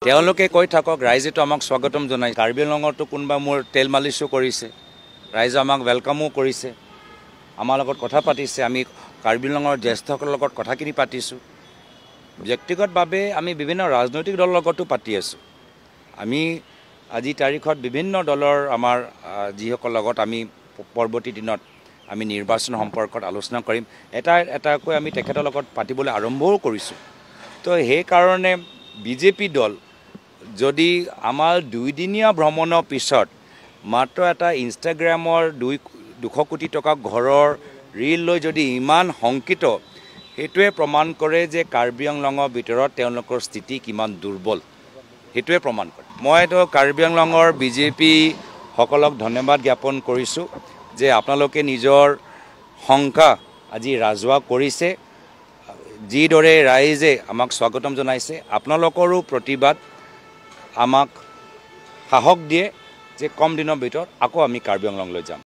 তেওঁলোকে কৈ থাকক, ৰাইজেতো আমাক স্বাগতম জনাই। কাৰ্বি আংলঙতো কোনোবা মোৰ তেল মালিচো কৰিছে, ৰাইজে আমাক ৱেলকামো কৰিছে, আমাৰ লগত কথা পাতিছে। আমি কাৰ্বি আংলঙৰ জ্যেষ্ঠসকলৰ লগত কথাখিনি পাতিছোঁ। ব্যক্তিগতভাৱে আমি বিভিন্ন ৰাজনৈতিক দলৰ লগতো পাতি আছোঁ। আমি আজি তাৰিখত বিভিন্ন দলৰ আমাৰ যিসকলৰ লগত আমি পৰৱৰ্তী দিনত আমি নিৰ্বাচন সম্পৰ্কত আলোচনা কৰিম। এটাকৈ আমি তেখেতৰ লগত পাতিবলৈ আৰম্ভও কৰিছোঁ। তো সেইকাৰণে বিজেপি দল যদি আমাৰ 2 দিনীয়া ভ্ৰমণৰ পিছত মাত্ৰ এটা ইনষ্টাগ্ৰামৰ 200 কোটি টকা ঘৰৰ ৰীল লৈ যদি ইমান শংকিত, সেইটোৱে প্ৰমাণ কৰে যে কাৰ্বি আংলঙৰ ভিতৰত তেওঁলোকৰ স্থিতি কিমান দুৰ্বল, সেইটোৱে প্ৰমাণ কৰে। মইতো কাৰ্বি আংলঙৰ বিজেপি সকলক ধন্যবাদ জ্ঞাপন কৰিছোঁ যে আপোনালোকে নিজৰ শংকা আজি ৰাজহুৱা কৰিছে। যিদৰে ৰাইজে আমাক স্বাগতম জনাইছে, আপোনালোকৰো প্ৰতিবাদ আমাক সাহস দিয়ে যে কম দিনৰ ভিতৰত আকৌ আমি কাৰ্বি আংলঙলৈ যাম।